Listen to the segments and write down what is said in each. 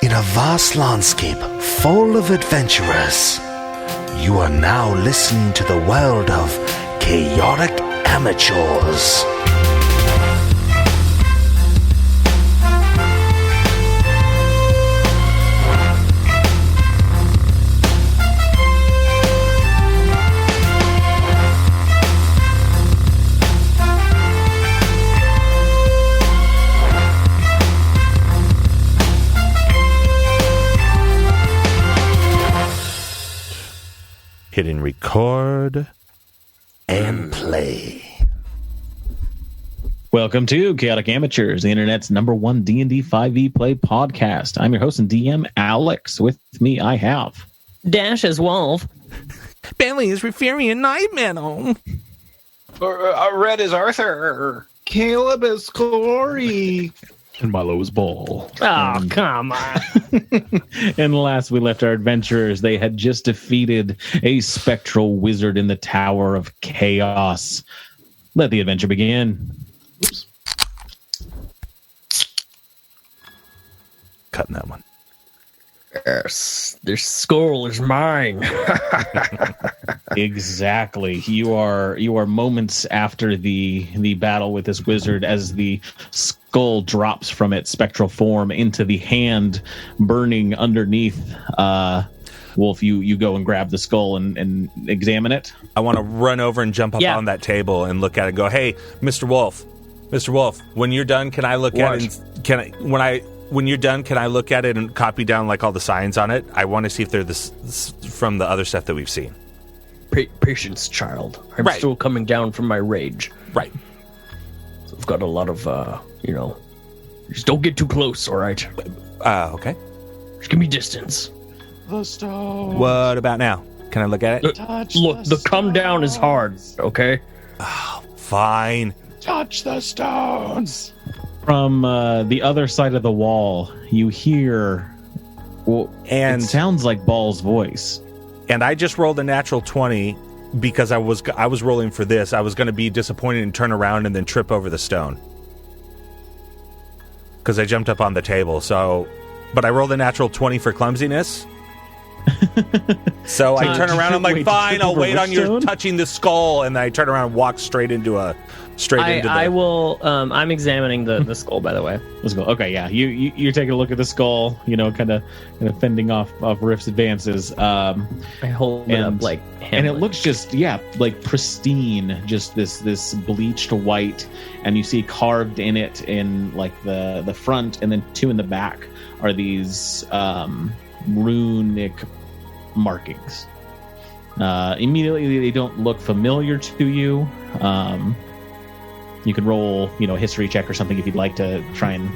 In a vast landscape full of adventurers, you are now listening to the world of chaotic amateurs. Hitting record And play. Welcome to Chaotic Amateurs, the internet's #1 D&D 5e play podcast. I'm your host and DM, Alex. With me, I have Dash as Wolf. Bentley is Rafiri and Nightman. Red is Arthur. Caleb is Corey. and Milo is Ball. Oh, come on. And last we left our adventurers, they had just defeated a spectral wizard in the Tower of Chaos. Let the adventure begin. Oops. Cutting that one. Yes, this skull is mine. Exactly. You are moments after the battle with this wizard as the skull drops from its spectral form into the hand burning underneath. Wolf, you go and grab the skull and examine it. I want to run over and jump up on that table and look at it and go, "Hey, Mr. Wolf, when you're done, can I look at it? When you're done, can I look at it and copy down like all the signs on it? I want to see if they're this from the other stuff that we've seen." Patience, child. I'm still coming down from my rage. Right. So I've got a lot of, just don't get too close, all right? Okay. Just give me distance. The stone. What about now? Can I look at it? Look, the come down is hard, okay? Oh, fine. Touch the stones. From the other side of the wall, you hear, and it sounds like Ball's voice. And I just rolled a natural 20 because I was rolling for this. I was going to be disappointed and turn around and then trip over the stone because I jumped up on the table. But I rolled a natural 20 for clumsiness. So I turn around. I'm like, fine, I'll wait on your touching the skull, and then I turn around and walk straight into the. I will. I'm examining the skull, by the way. The skull. Okay, yeah. You're taking a look at the skull. Kind of fending off Riff's advances. I hold it up like Hamlet. And it looks just like pristine, just this bleached white, and you see carved in it in like the front and then two in the back are these runic markings. Immediately they don't look familiar to you. You can roll, a history check or something if you'd like to try and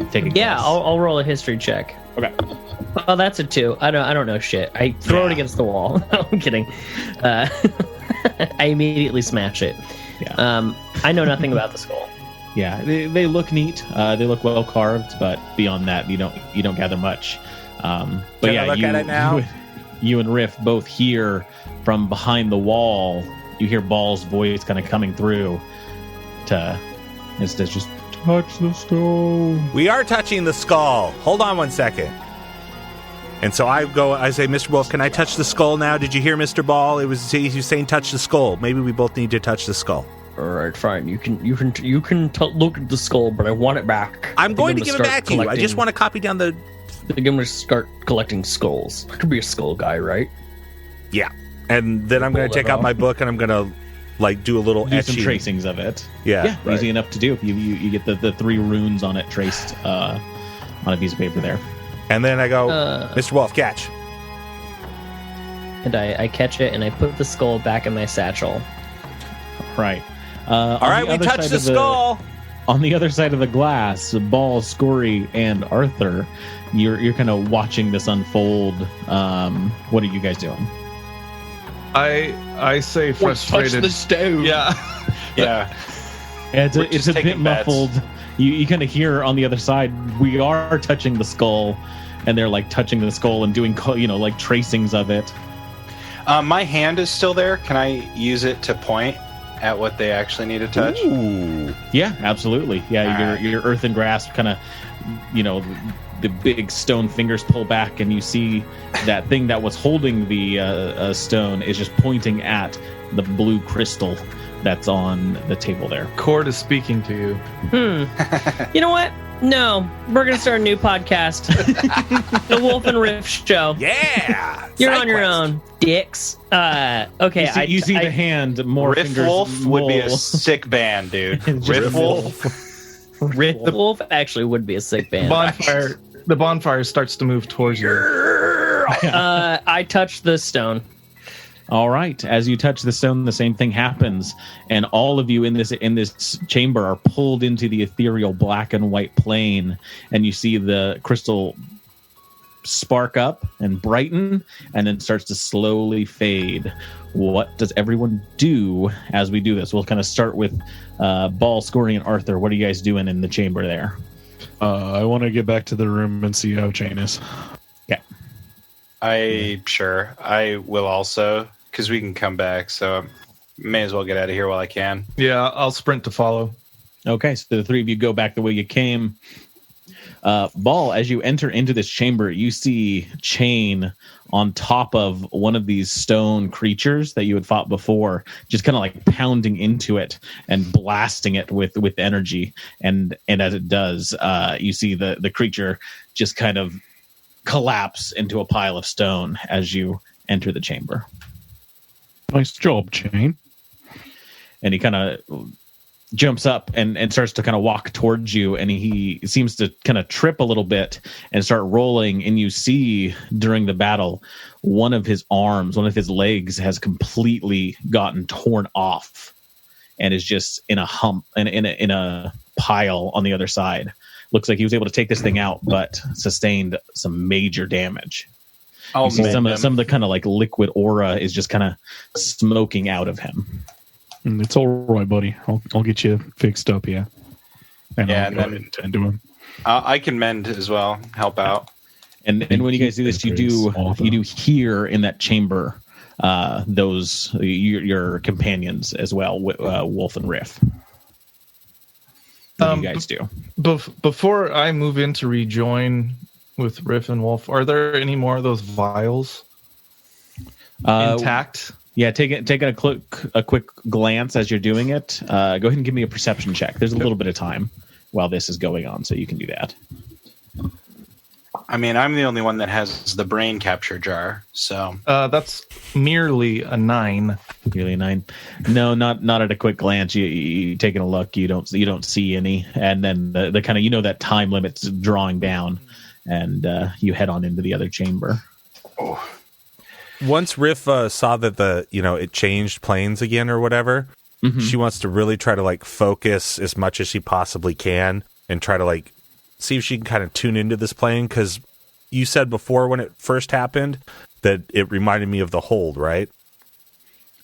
take a guess. Yeah, I'll roll a history check. Okay. Oh, that's a 2. I don't know shit. I throw it against the wall. No, I'm kidding. I immediately smash it. Yeah. I know nothing about the skull. Yeah, they look neat. They look well carved, but beyond that, you don't gather much. But Can I look at it now? You and Riff both hear from behind the wall. You hear Ball's voice kind of coming through to just touch the stone. We are touching the skull. Hold on one second. And so I say, "Mr. Wolf, can I touch the skull now? Did you hear Mr. Ball? He was saying touch the skull. Maybe we both need to touch the skull." All right, fine. You can look at the skull, but I want it back. I'm going to give it back to you. I just want to copy down the. I think I'm going to start collecting skulls. I could be a skull guy, right? Yeah. And then I'm going to take out my book and I'm going to do a little do etching. some tracings of it. Yeah, right. Easy enough to do. You get the 3 runes on it traced on a piece of paper there. And then I go, "Mr. Wolf, catch." And I catch it and I put the skull back in my satchel. Right. All right, we touched the skull. On the other side of the glass, Ball, Scory, and Arthur, you're kind of watching this unfold. What are you guys doing? I say frustrated. Touch the stone. Yeah. Yeah. It's a bit muffled. You kind of hear on the other side, we are touching the skull, and they're touching the skull and doing tracings of it. My hand is still there. Can I use it to point at what they actually need to touch? Ooh. Yeah, absolutely. Yeah, your earthen grasp kind of the big stone fingers pull back, and you see that thing that was holding the stone is just pointing at the blue crystal that's on the table there. Cord is speaking to you. You know what? No, we're gonna start a new podcast, the Wolf and Riff Show. Yeah, You're on your own, dicks. Okay, You see the hand. More Riff fingers. Wolf would be a sick band, dude. Riff Wolf. Riff Wolf actually would be a sick band. The bonfire starts to move towards you. I touch the stone. All right. As you touch the stone, the same thing happens, and all of you in this chamber are pulled into the ethereal black and white plane, and you see the crystal spark up and brighten, and then starts to slowly fade. What does everyone do as we do this? We'll kind of start with Ball, Scory, and Arthur. What are you guys doing in the chamber there? I want to get back to the room and see how Chain is. Yeah. I will also, because we can come back, so I may as well get out of here while I can. Yeah, I'll sprint to follow. Okay, so the three of you go back the way you came. Ball, as you enter into this chamber, you see Chain on top of one of these stone creatures that you had fought before, just kind of like pounding into it and blasting it with energy. And as it does, you see the creature just kind of collapse into a pile of stone as you enter the chamber. Nice job, Chain. And he kind of jumps up and starts to kind of walk towards you, and he seems to kind of trip a little bit and start rolling, and you see during the battle one of his legs has completely gotten torn off and is just in a hump and in a pile on the other side. Looks like he was able to take this thing out, but sustained some major damage. Oh, you see some of the kind of like liquid aura is just kind of smoking out of him. It's all right, buddy. I'll get you fixed up, yeah. And Yeah, I'll and go then- ahead and tend to him. I can mend as well, help out. And when you guys do this, you do hear in that chamber those your companions as well, Wolf and Riff. What do you guys do? Before I move in to rejoin with Riff and Wolf, are there any more of those vials intact? Yeah, take a quick glance as you're doing it. Go ahead and give me a perception check. There's a little bit of time while this is going on, so you can do that. I mean, I'm the only one that has the brain capture jar, so That's merely a 9. Really 9? No, not at a quick glance. You taking a look, you don't see any, and then the kind of that time limit's drawing down, and you head on into the other chamber. Oh. Once Riff saw that it changed planes again or whatever, she wants to really try to like focus as much as she possibly can and try to like see if she can kind of tune into this plane, because you said before when it first happened that it reminded me of the Hold, right?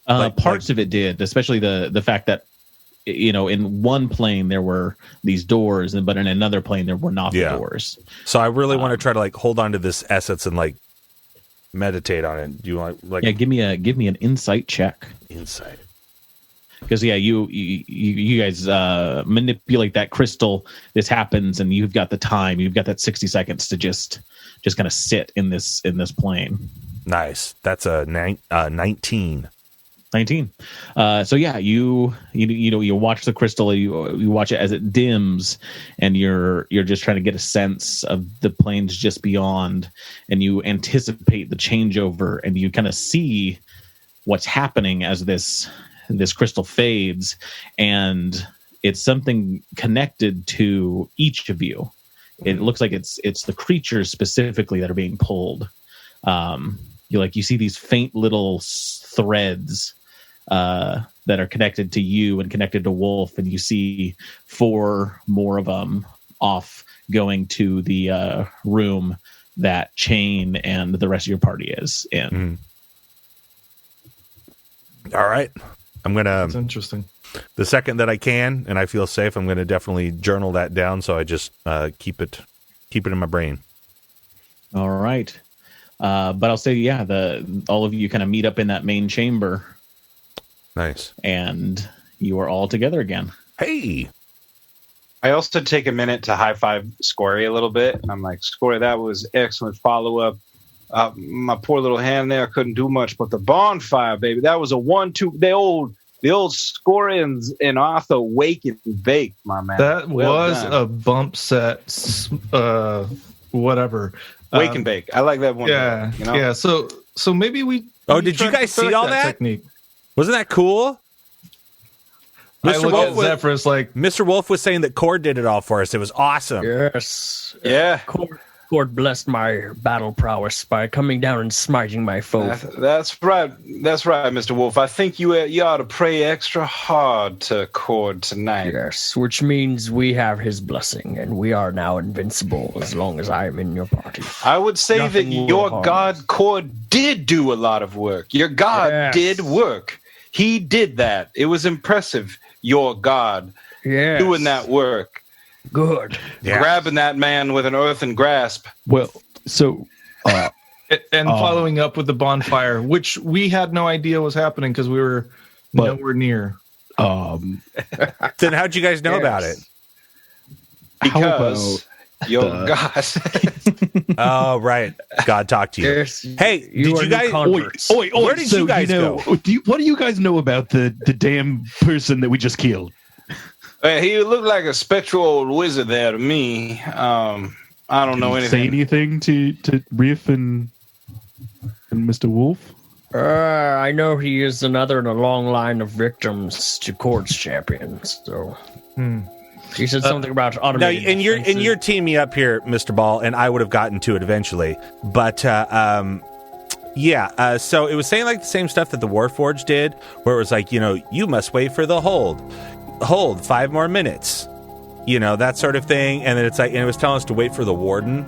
Parts of it did, especially the fact that in one plane there were these doors, but in another plane there were not the doors. So I really want to try to like hold on to this essence and like meditate on it. Do you want give me an insight check. Insight. Because you guys manipulate that crystal. This happens, and you've got the time. You've got that 60 seconds to just kind of sit in this plane. Nice. That's a 19. 19. So yeah, you watch the crystal. You watch it as it dims, and you're just trying to get a sense of the planes just beyond, and you anticipate the changeover, and you kind of see what's happening as this crystal fades, and it's something connected to each of you. It looks like it's the creatures specifically that are being pulled. You see these faint little threads that are connected to you and connected to Wolf, and you see 4 more of them off going to the room that Chain and the rest of your party is in. All right. I'm going That's to, interesting. the second that I can and I feel safe, I'm going to definitely journal that down, so I just keep it in my brain. All right. But I'll say, all of you kind of meet up in that main chamber. Nice. And you are all together again. Hey. I also take a minute to high five Scory a little bit. And I'm like, Scory, that was excellent follow up. My poor little hand there couldn't do much, but the bonfire, baby, that was a 1-2. The old Scory and Arthur wake and bake, my man. That was done. a bump set, whatever. Wake and bake. I like that one. Yeah, better, you know? yeah. So maybe we. Oh, did you guys see all that? Technique. Wasn't that cool? I look at Zephyrus like Mr. Wolf was saying that Cord did it all for us. It was awesome. Yes. Yeah. Cord blessed my battle prowess by coming down and smiting my foe. That's right. That's right, Mr. Wolf. I think you ought to pray extra hard to Cord tonight. Yes, which means we have his blessing, and we are now invincible as long as I am in your party. I would say Nothing that will your harm god us. Cord did do a lot of work. Your god Yes. did work. He did that. It was impressive. Your god Yes. doing that work. Good. Yeah. Grabbing that man with an earthen grasp. Well, so and following up with the bonfire, which we had no idea was happening because we were nowhere near. Then how'd you guys know about it? Because your god. Oh, right. God talked to you. Yes. Hey, did you guys? Where did you guys go? what do you guys know about the damn person that we just killed? He looked like a spectral old wizard there to me. I don't know Say anything. anything to Riff and Mr. Wolf? I know he is another in a long line of victims to Cord's champions. So he said something about No, automated. and you're teaming me up here, Mr. Ball, and I would have gotten to it eventually. But yeah, so it was saying like the same stuff that the Warforged did, where it was like, you must wait for the hold 5 more minutes, that sort of thing. And then it's like, and it was telling us to wait for the warden,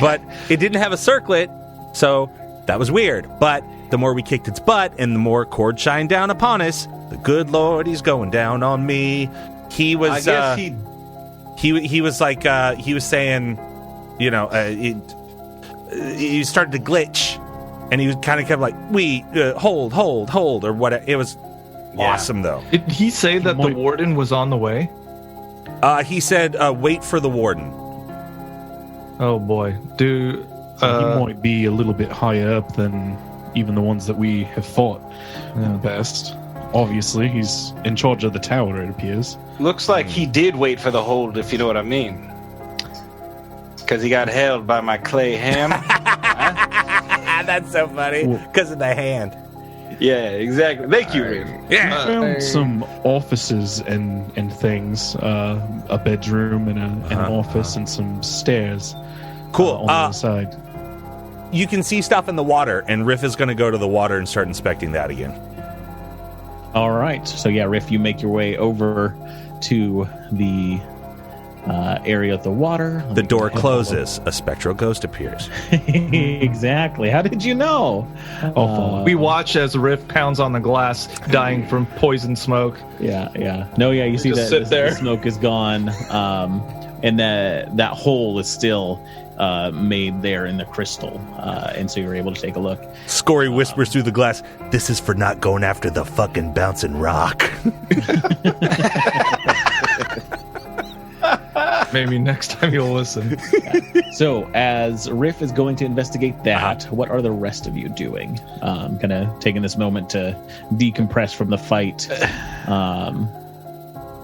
but it didn't have a circlet, so that was weird. But the more we kicked its butt and the more Cord shined down upon us, the good Lord, he's going down on me. He was he was like he was saying, he started to glitch, and he kind of kept like, hold or whatever. It was awesome though. Did he say that the warden was on the way? He said, wait for the warden. Oh boy, dude. He might be a little bit higher up than even the ones that we have fought in the past. Obviously, he's in charge of the tower, it appears. Looks like he did wait for the hold, if you know what I mean. Because he got held by my clay ham. That's so funny. Because of the hand. Yeah, exactly. Thank you, Riff. Yeah. Found some offices and things, a bedroom and an office and some stairs. Cool. On the other side. You can see stuff in the water, and Riff is going to go to the water and start inspecting that again. All right. So yeah, Riff, you make your way over to the area of the water. The door closes. A spectral ghost appears. Exactly. How did you know? We watch as Riff pounds on the glass, dying from poison smoke. Yeah. No, yeah, you see Just that sit there. the smoke is gone, and that hole is still made there in the crystal, and so you're able to take a look. Scory whispers through the glass, "This is for not going after the fucking bouncing rock." Maybe next time you'll listen. So as Riff is going to investigate that, what are the rest of you doing? Kind of taking this moment to decompress from the fight.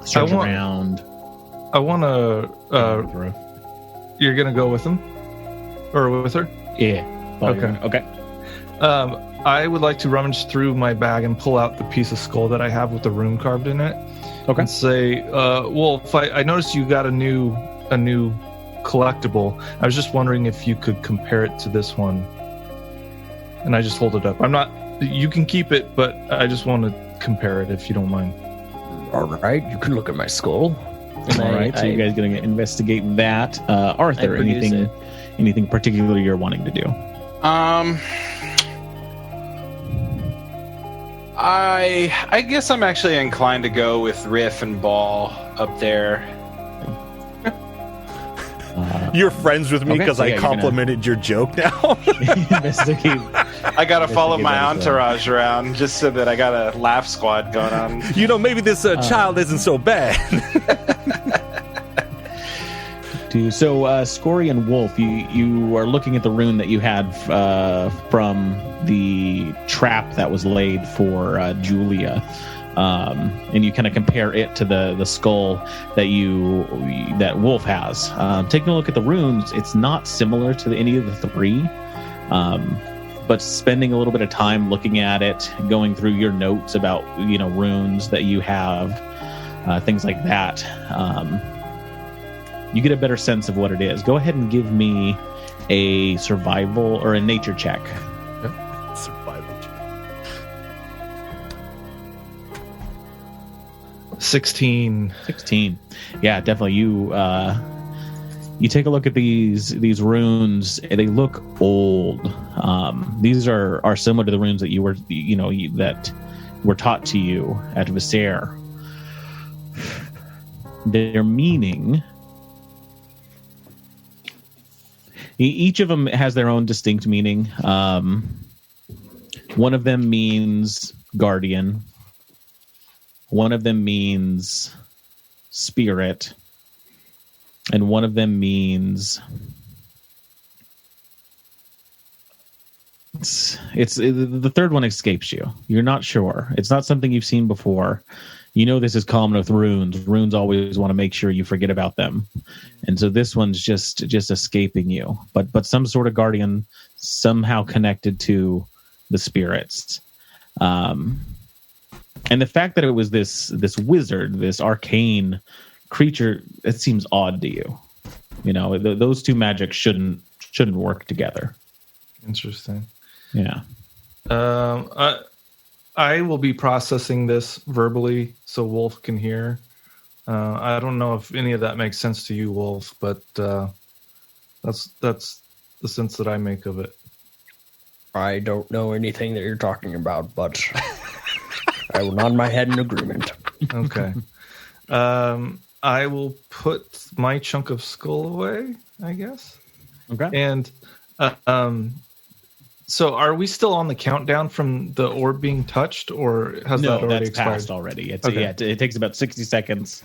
Search around. I want to. You're gonna go with him, or with her? Yeah. Okay. I would like to rummage through my bag and pull out the piece of skull that I have with the rune carved in it. Okay. And say, Wolf, I noticed you got a new collectible. I was just wondering if you could compare it to this one. And I just hold it up. You can keep it, but I just want to compare it if you don't mind. All right, you can look at my skull. All right, so you guys going to investigate that. Arthur, anything particular you're wanting to do? I guess I'm actually inclined to go with Riff and Ball up there. You're friends with me Okay, because so I complimented your joke now. Investigate. I gotta follow my that as well. entourage around just so that I got a laugh squad going on. Maybe this child isn't so bad. 2. So, Scory and Wolf, you are looking at the rune that you had from the trap that was laid for Julia. And you kind of compare it to the skull that Wolf has. Taking a look at the runes, it's not similar to any of the 3, but spending a little bit of time looking at it, going through your notes about runes that you have, things like that, you get a better sense of what it is. Go ahead and give me a survival or a nature check. Survival check. 16. Yeah, definitely. You take a look at these runes. They look old. These are similar to the runes that that were taught to you at Visair. Their meaning. Each of them has their own distinct meaning. One of them means guardian. One of them means spirit. And one of them means the third one escapes you. You're not sure. It's not something you've seen before. You know this is common with runes. Runes always want to make sure you forget about them. And so this one's just escaping you. But some sort of guardian somehow connected to the spirits. And the fact that it was this wizard, this arcane creature, it seems odd to you. Those two magics shouldn't work together. Interesting. Yeah. I will be processing this verbally so Wolf can hear. I don't know if any of that makes sense to you, Wolf, but that's the sense that I make of it. I don't know anything that you're talking about, but I will nod my head in agreement. Okay. I will put my chunk of skull away, I guess. Okay. And so are we still on the countdown from the orb being touched, or has that already that's expired? passed already. It's Okay. It takes about 60 seconds,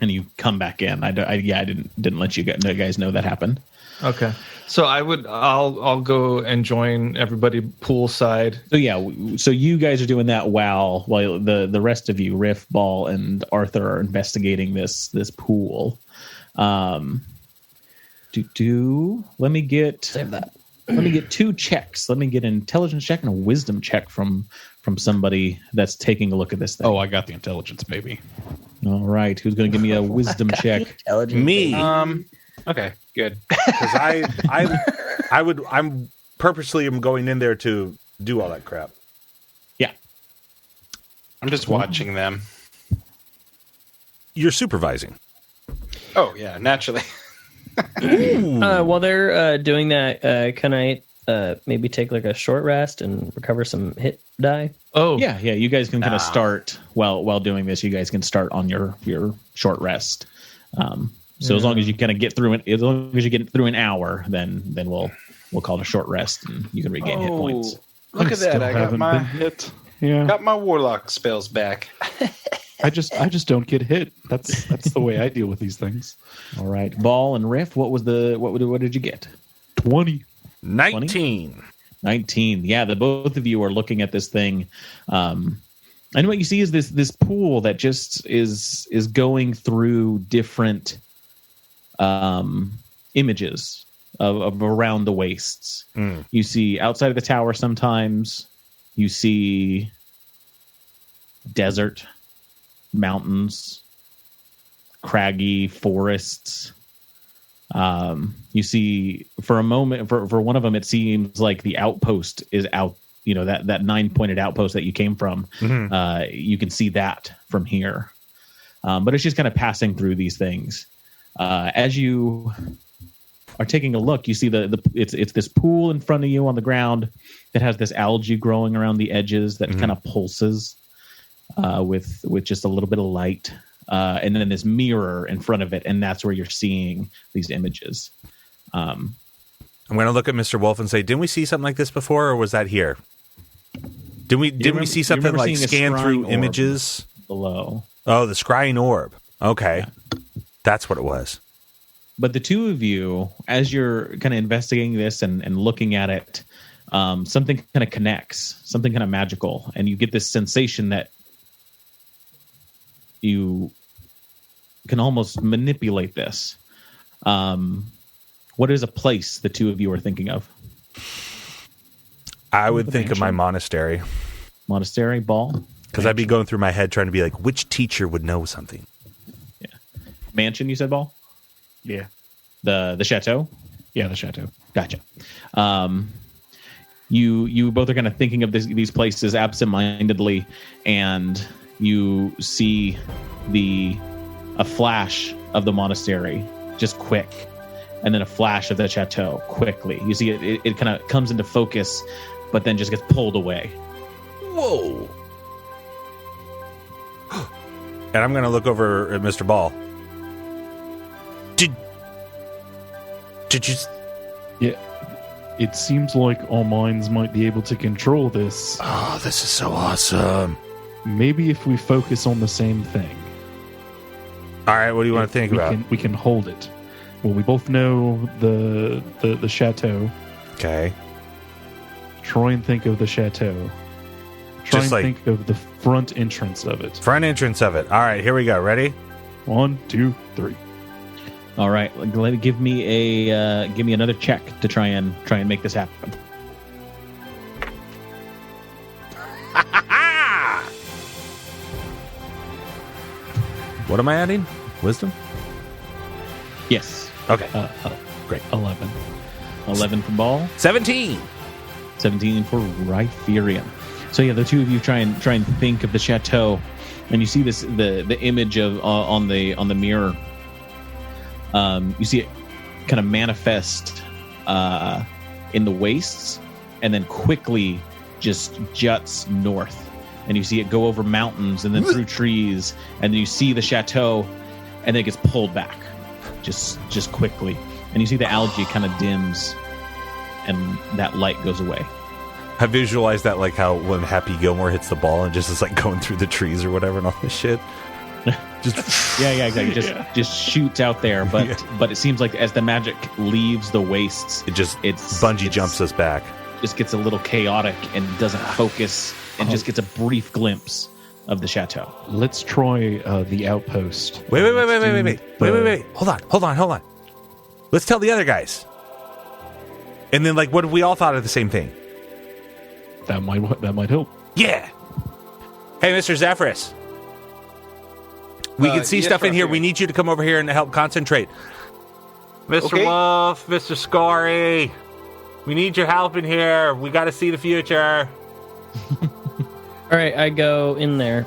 and you come back in. I didn't let you guys know that happened. Okay. So I'll go and join everybody poolside. So yeah, so you guys are doing that while the rest of you, Riff, Ball, and Arthur, are investigating this pool. Let me get Save that. Let me get 2 checks. Let me get an intelligence check and a wisdom check from somebody that's taking a look at this thing. Oh, I got the intelligence, baby. All right. Who's going to give me a wisdom check? Me. Okay, good. Because I'm purposely going in there to do all that crap. Yeah. I'm just watching them. You're supervising. Oh, yeah, naturally. While they're doing that, can I maybe take like a short rest and recover some hit die? Oh, Yeah. You guys can kind of start while doing this. You guys can start on your short rest. So as long as you kind of get through it, as long as you get through an hour, then we'll call it a short rest and you can regain hit points. Look at that! I got haven't my been hit. Yeah, got my warlock spells back. I just don't get hit. That's the way I deal with these things. All right, Ball and Riff. What did you get? 20. 19. 19. Yeah, both of you are looking at this thing. And what you see is this pool that just is going through different images of around the wastes. You see outside of the tower sometimes. You see desert, mountains, craggy forests. You see for a moment, for one of them, it seems like the outpost is out. That 9-pointed outpost that you came from. Mm-hmm. You can see that from here. But it's just kind of passing through these things. As you are taking a look, you see it's this pool in front of you on the ground that has this algae growing around the edges that kind of pulses with just a little bit of light. And then this mirror in front of it, and that's where you're seeing these images. I'm going to look at Mr. Wolf and say, didn't we see something like this before, or was that here? Didn't we see something like scan through images? Below. Oh, the scrying orb. Okay. Yeah. That's what it was. But the two of you, as you're kind of investigating this and looking at it, something kind of connects, something kind of magical, and you get this sensation that you can almost manipulate this. What is a place the two of you are thinking of? I would think of my monastery. Monastery, ball? Because I'd be going through my head trying to be like, which teacher would know something? Yeah. Mansion, you said, ball? Yeah. The chateau? Yeah, the chateau. Gotcha. You both are kind of thinking of these places absentmindedly, and you see a flash of the monastery, just quick, and then a flash of the chateau quickly. You see it kind of comes into focus, but then just gets pulled away. Whoa! And I'm going to look over at Mr. Ball. Did you? Yeah. It seems like our minds might be able to control this. Oh, this is so awesome. Maybe if we focus on the same thing. All right, what do you want to think about? We can hold it. Well, we both know the chateau. Okay. Try and think of the chateau. Try Just and think of the front entrance of it. Front entrance of it. All right, here we go. Ready? 1, 2, 3. All right, give me another check to try and make this happen. What am I adding? Wisdom? Yes. Okay. Great. 11. 11 for Ball. 17. 17 for Rhytherian. So yeah, the two of you try and think of the chateau, and you see this the image of on the mirror. You see it kind of manifest in the wastes, and then quickly just juts north. And you see it go over mountains and then through trees, and then you see the chateau, and then it gets pulled back, just quickly. And you see the algae kind of dims, and that light goes away. I visualized that like how when Happy Gilmore hits the ball and just is like going through the trees or whatever and all this shit. Just yeah, exactly. Just shoots out there, but but it seems like as the magic leaves the wastes, it's bungee jumps us back. Just gets a little chaotic and doesn't focus, and just gets a brief glimpse of the chateau. Let's try the outpost. Wait. Hold on. Let's tell the other guys. And then, like, what if we all thought of the same thing? That might help. Yeah. Hey, Mr. Zephyrus. We can see stuff in here. We need you to come over here and help concentrate. Mr. Wolf, Mr. Scory, we need your help in here. We got to see the future. All right, I go in there.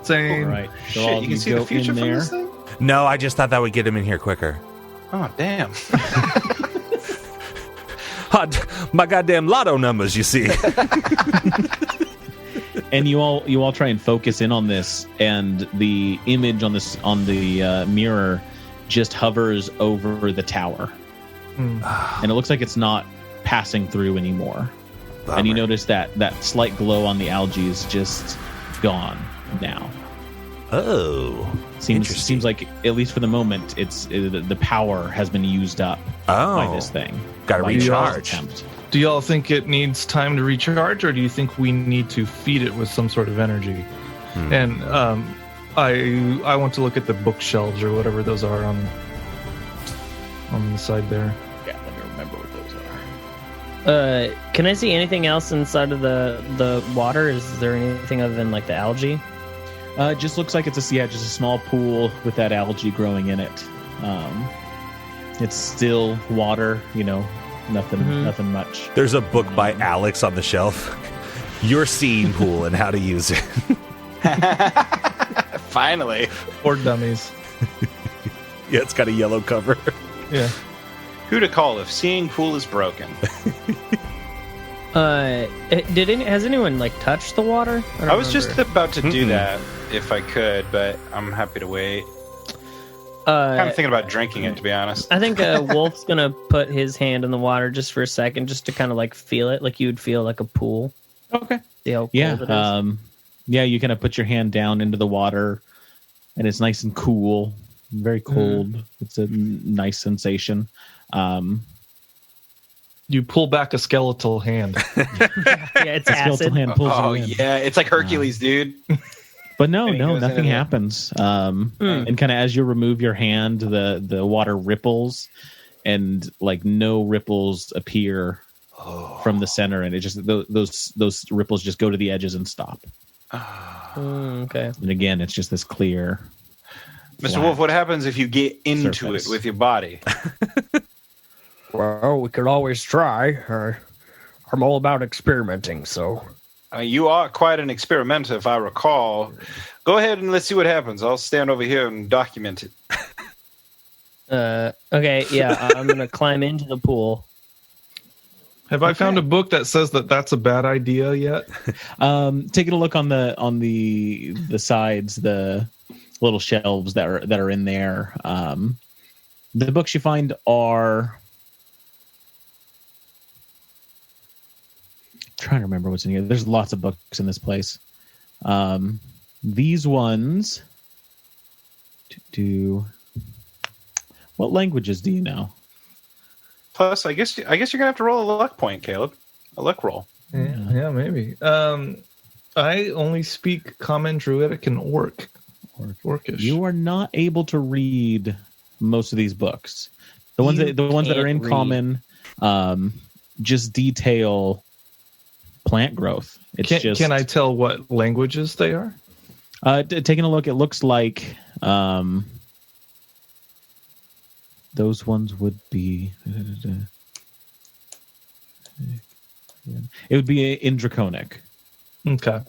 Same. All right. So Shit, you can see the future from this thing? No, I just thought that would get him in here quicker. Oh, damn. My goddamn lotto numbers, you see. And you all try and focus in on this, and the image on the mirror just hovers over the tower, and it looks like it's not passing through anymore. Bummer. And you notice that slight glow on the algae is just gone now. Oh, Seems like, at least for the moment, the power has been used up by this thing. Got to recharge. Do y'all think it needs time to recharge, or do you think we need to feed it with some sort of energy? And I want to look at the bookshelves or whatever those are on the side there. Yeah, let me remember what those are. Can I see anything else inside of the water? Is there anything other than like the algae? It just looks like it's just a small pool with that algae growing in it. It's still water, nothing much. There's a book by Alex on the shelf. Your seeing pool and how to use it. Finally. Or dummies. Yeah, it's got a yellow cover. Yeah. Who to call if seeing pool is broken? Has anyone like touched the water? I was just about to do that if I could, but I'm happy to wait. Kind of thinking about drinking it, to be honest. I think Wolf's gonna put his hand in the water just for a second, just to kind of like feel it, like you would feel like a pool. Okay. See how cold it is. Yeah. You kind of put your hand down into the water, and it's nice and cool. very cold. It's a nice sensation. You pull back a skeletal hand. It's Skeletal acid. hand pulls you in. yeah, it's like Hercules, dude. But no, And he goes nothing into the- happens. And kind of as you remove your hand, the water ripples, and like no ripples appear from the center, and it just those ripples just go to the edges and stop. Okay. And again, it's just this clear. Mr. flat Wolf, what happens if you get into surface. it with your body? Well, we could always try. I'm all about experimenting, so. I mean, you are quite an experimenter, if I recall. Go ahead and let's see what happens. I'll stand over here and document it. Okay, yeah, I'm gonna climb into the pool. Have I found a book that says that that's a bad idea yet? Taking a look on the sides, the little shelves that are in there. The books you find are. Trying to remember what's in here. There's lots of books in this place. These ones do. What languages do you know? Plus, I guess you're gonna have to roll a luck point, Caleb. A luck roll. Yeah, maybe. I only speak Common, Druidic, and Orcish. You are not able to read most of these books. The ones that are in can't common, just detail plant growth. Can I tell what languages they are? Taking a look, it looks like those ones would be. It would be in Draconic. Okay.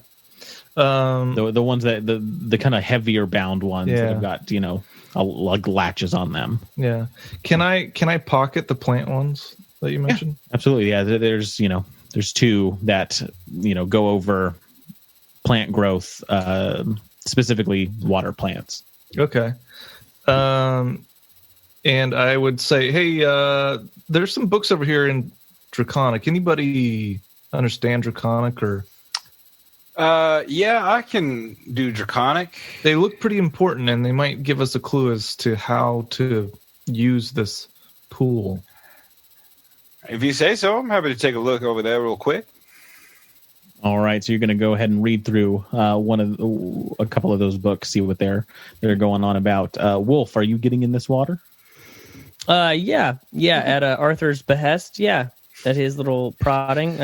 The ones that the kind of heavier bound ones that Yeah. have got like latches on them. Yeah. Can I pocket the plant ones that you mentioned? Absolutely, yeah. There's two that go over plant growth, specifically water plants. Okay. And I would say, hey, there's some books over here in Draconic. Anybody understand Draconic or? Yeah, I can do Draconic. They look pretty important, and they might give us a clue as to how to use this pool. If you say so, I'm happy to take a look over there real quick. All right, so you're going to go ahead and read through a couple of those books, see what they're going on about. Wolf, are you getting in this water? Yeah, at Arthur's behest, yeah. At his little prodding,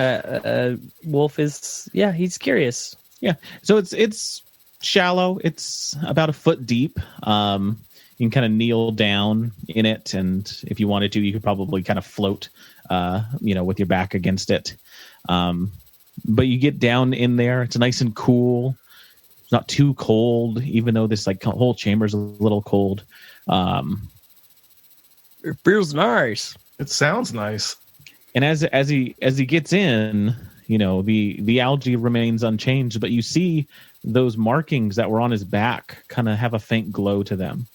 Wolf is, he's curious. Yeah, so it's shallow. It's about a foot deep. You can kind of kneel down in it, and if you wanted to, you could probably kind of float, with your back against it. But you get down in there. It's nice and cool. It's not too cold, even though this whole chamber's a little cold. It feels nice. It sounds nice. And as he gets in, the algae remains unchanged, but you see those markings that were on his back kind of have a faint glow to them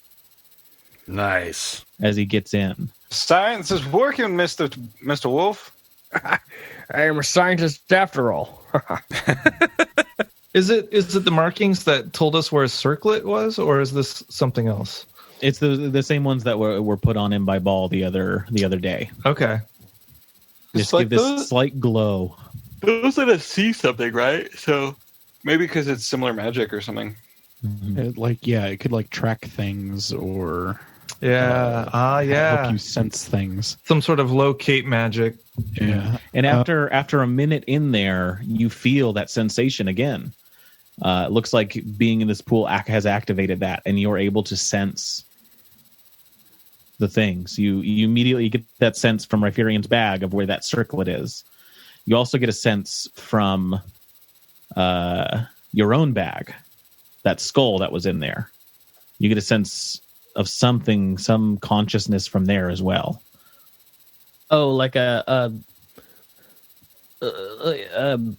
Nice. as he gets in. Science is working, Mr. Wolf. I am a scientist after all. Is it the markings that told us where a circlet was, or is this something else? It's the same ones that were put on him by Ball the other day. Okay. Just like give this those- slight glow. Those let us see something, right? So maybe because it's similar magic or something. It could track things or Yeah. help you sense things. Some sort of locate magic. Yeah. And after a minute in there, you feel that sensation again. It looks like being in this pool has activated that, and you're able to sense the things. You immediately get that sense from Rhypherian's bag of where that circlet is. You also get a sense from your own bag, that skull that was in there. You get a sense of something, some consciousness from there as well. Oh, like a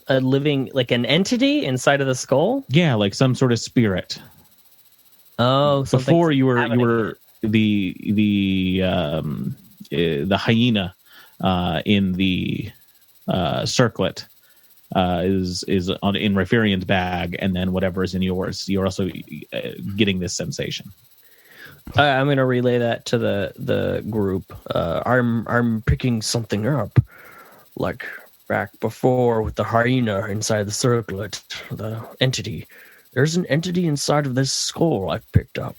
living, like an entity inside of the skull. Yeah, like some sort of spirit. Oh, Before you were inhabiting the hyena in the circlet is in Rhypherian's bag, and then whatever is in yours. You're also getting this sensation. I'm going to relay that to the group. I'm picking something up, like back before with the hyena inside the circlet, the entity. There's an entity inside of this skull I've picked up.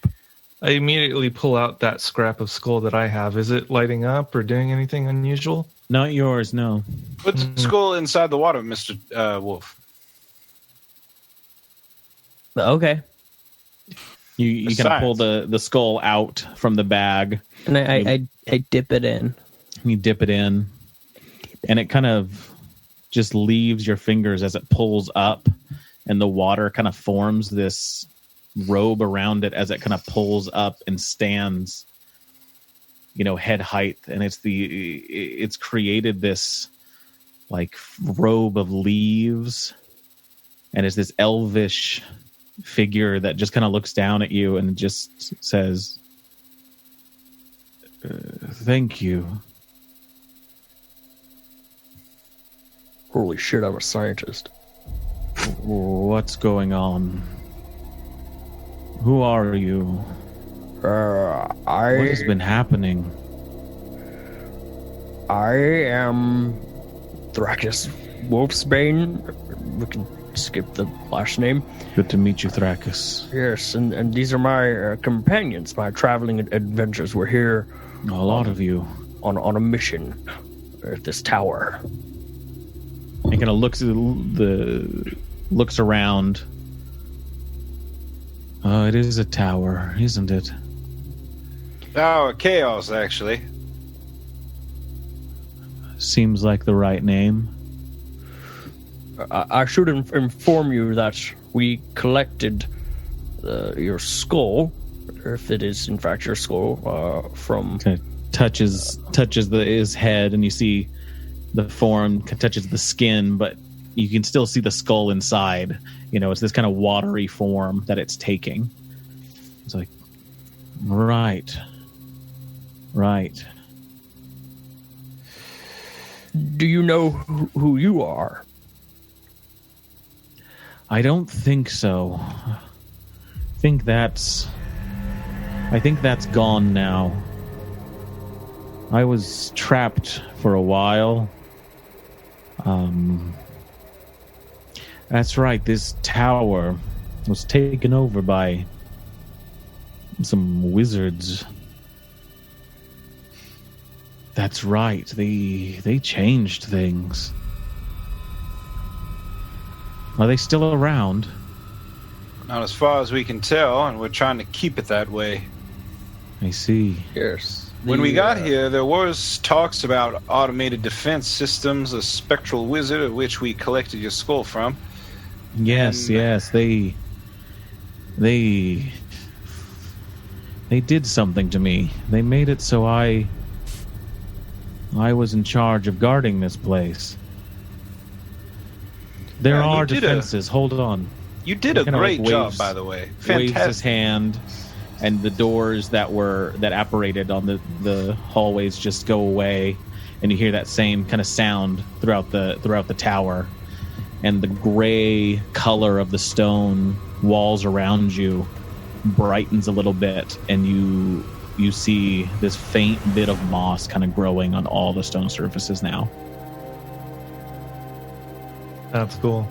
I immediately pull out that scrap of skull that I have. Is it lighting up or doing anything unusual? Not yours, no. Put the skull inside the water, Mr. Wolf. Okay. You kind of pull the skull out from the bag. And I dip it in. You dip it in. And it kind of just leaves your fingers as it pulls up. And the water kind of forms this robe around it as it kind of pulls up and stands, head height. And it's created this like robe of leaves. And it's this elvish figure that just kind of looks down at you and just says, thank you. Holy shit, I'm a scientist. What's going on? Who are you? What has been happening? I am Thrakus Wolfsbane. We can skip the last name. Good to meet you, Thrakus. Yes, and these are my companions, my traveling adventures. We're here. A lot of you. On a mission at this tower. And kind of looks around. It is a tower, isn't it? Tower of Chaos, actually. Seems like the right name. I should inform you that we collected your skull, if it is in fact your skull, from... Okay. Touches his head, and you see the form touches the skin, but you can still see the skull inside. It's this kind of watery form that it's taking. It's like, right. Do you know who you are? I don't think so. I think that's gone now. I was trapped for a while. That's right. This tower was taken over by some wizards. That's right. They changed things. Are they still around? Not as far as we can tell, and we're trying to keep it that way. I see. Yes. When we got here, there was talks about automated defense systems, a spectral wizard of which we collected your skull from. Yes. They did something to me. They made it so I was in charge of guarding this place. There are defenses. Hold on. You did a great job, by the way. Fantastic. Waves his hand, and the doors that apparated on the hallways just go away, and you hear that same kind of sound throughout the tower, and the gray color of the stone walls around you brightens a little bit, and you see this faint bit of moss kind of growing on all the stone surfaces now. That's cool.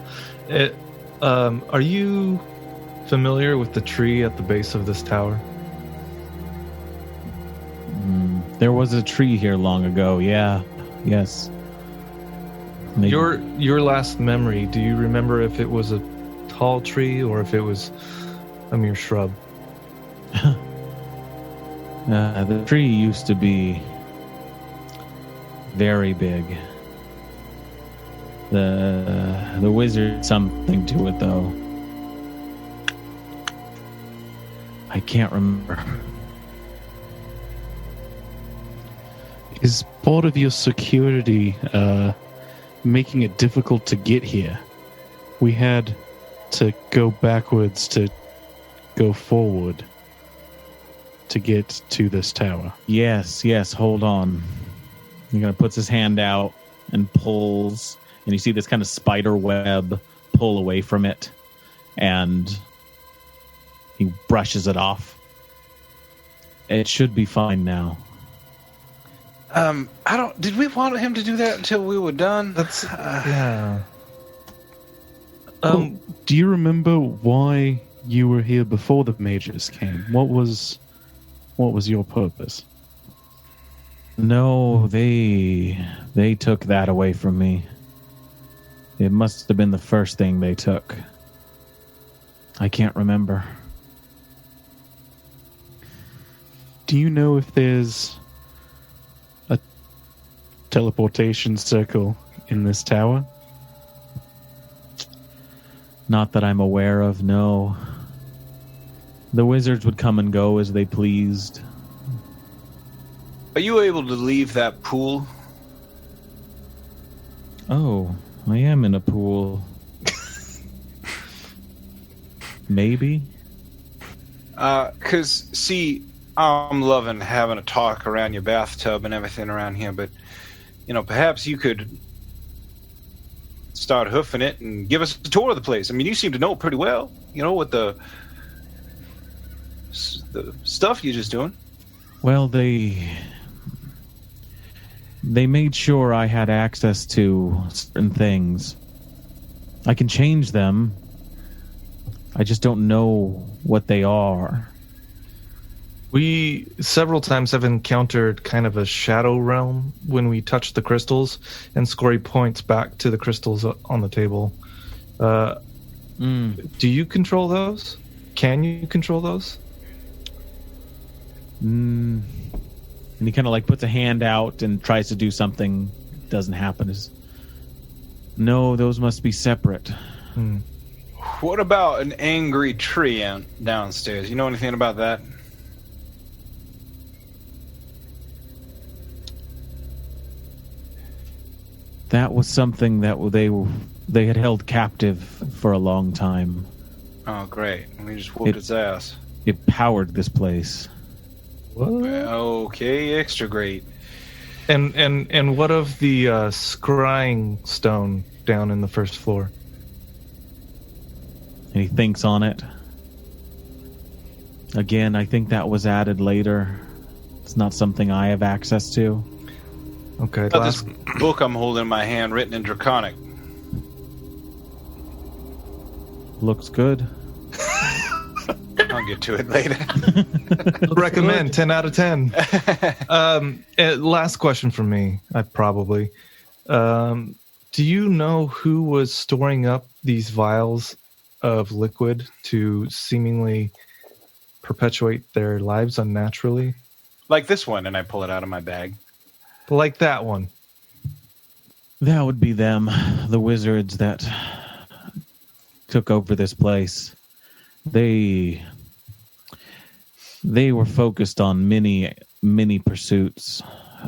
Are you familiar with the tree at the base of this tower? There was a tree here long ago. Yeah. Yes. Your last memory, do you remember if it was a tall tree or if it was a mere shrub? The tree used to be very big. The wizard something to it, though. I can't remember. Is part of your security making it difficult to get here? We had to go backwards to go forward to get to this tower. Yes, hold on. He kind of puts his hand out and pulls, and you see this kind of spider web pull away from it, and he brushes it off. It should be fine now. Did we want him to do that until we were done? Yeah. Well, do you remember why you were here before the mages came? What was your purpose? No, they took that away from me. It must have been the first thing they took. I can't remember. Do you know if there's a teleportation circle in this tower? Not that I'm aware of, no. The wizards would come and go as they pleased. Are you able to leave that pool? Oh, I am in a pool. Maybe? 'Cause, see, I'm loving having a talk around your bathtub and everything around here, but, perhaps you could start hoofing it and give us a tour of the place. I mean, you seem to know it pretty well, with the stuff you're just doing. Well, they made sure I had access to certain things. I can change them. I just don't know what they are. We several times have encountered kind of a shadow realm when we touch the crystals, and Scory points back to the crystals on the table. Do you control those? Can you control those? And he kind of puts a hand out and tries to do something. Doesn't happen. No, those must be separate. What about an angry tree downstairs? You know anything about that? That was something that they had held captive for a long time. Oh, great. We just whooped its ass. It powered this place. What? Okay, extra great. And what of the scrying stone down in the first floor? And he thinks on it. Again, I think that was added later. It's not something I have access to. Okay. This book I'm holding in my hand, written in Draconic. Looks good. I'll get to it later. Recommend 10 out of 10. Last question from me. Do you know who was storing up these vials of liquid to seemingly perpetuate their lives unnaturally? Like this one, and I pull it out of my bag. Like that one. That would be them, the wizards that took over this place. They were focused on many pursuits.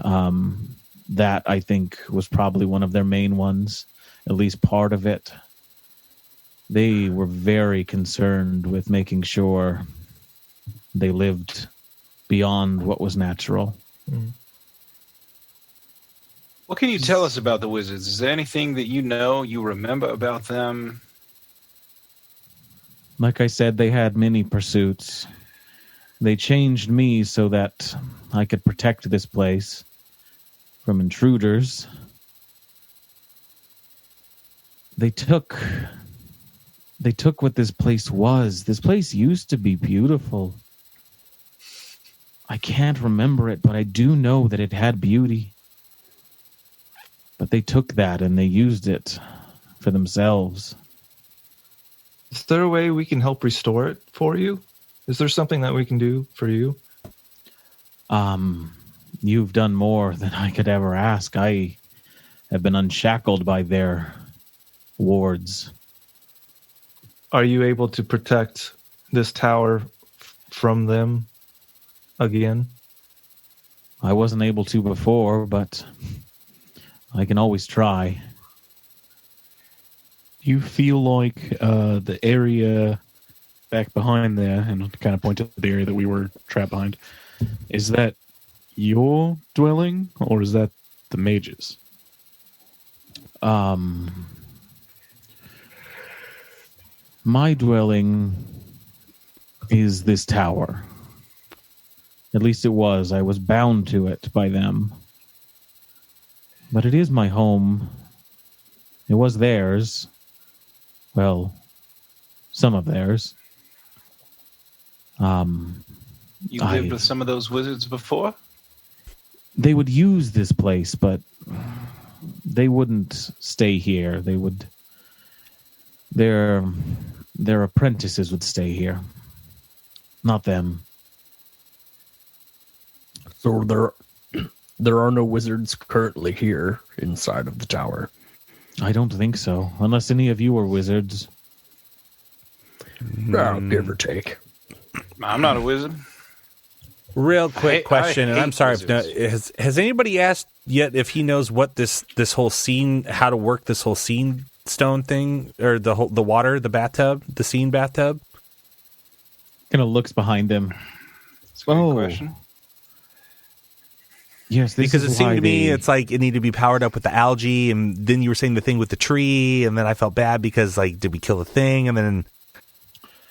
That, I think, was probably one of their main ones, at least part of it. They were very concerned with making sure they lived beyond what was natural. What can you tell us about the wizards? Is there anything that you remember about them? Like I said, they had many pursuits. They changed me so that I could protect this place from intruders. They took what this place was. This place used to be beautiful. I can't remember it, but I do know that it had beauty. But they took that and they used it for themselves. Is there a way we can help restore it for you? Is there something that we can do for you? You've done more than I could ever ask. I have been unshackled by their wards. Are you able to protect this tower from them again? I wasn't able to before, but I can always try. Do you feel like the area back behind there, and I'll kind of point to the area that we were trapped behind, is that your dwelling, or is that the mage's? My dwelling is this tower. At least it was. I was bound to it by them. But it is my home. It was theirs. Well, some of theirs. You lived with some of those wizards before? They would use this place, but they wouldn't stay here. They would... Their apprentices would stay here. Not them. So there are no wizards currently here inside of the tower. I don't think so, unless any of you are wizards. Give or take. I'm not a wizard. Real quick question, and I'm sorry wizards. has anybody asked yet if he knows what this whole scene, how to work this whole scene stone thing, or the water, the bathtub, the scene bathtub? Kind of looks behind him. That's a good question. Yes, because it seemed to me it's like it needed to be powered up with the algae, and then you were saying the thing with the tree, and then I felt bad because, like, did we kill the thing? And then,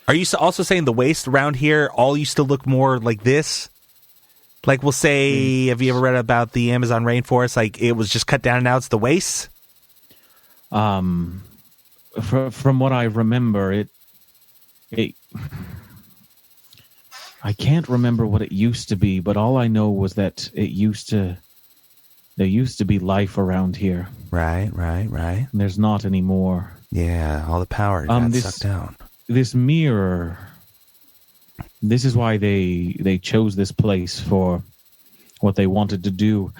are you also saying the waste around here all used to look more like this? Like, we'll say, have you ever read about the Amazon rainforest? Like, it was just cut down and now it's the waste? From what I remember, it I can't remember what it used to be, but all I know was that there used to be life around here. Right. And there's not anymore. Yeah, all the power got sucked down. This mirror, this is why they chose this place for what they wanted to do.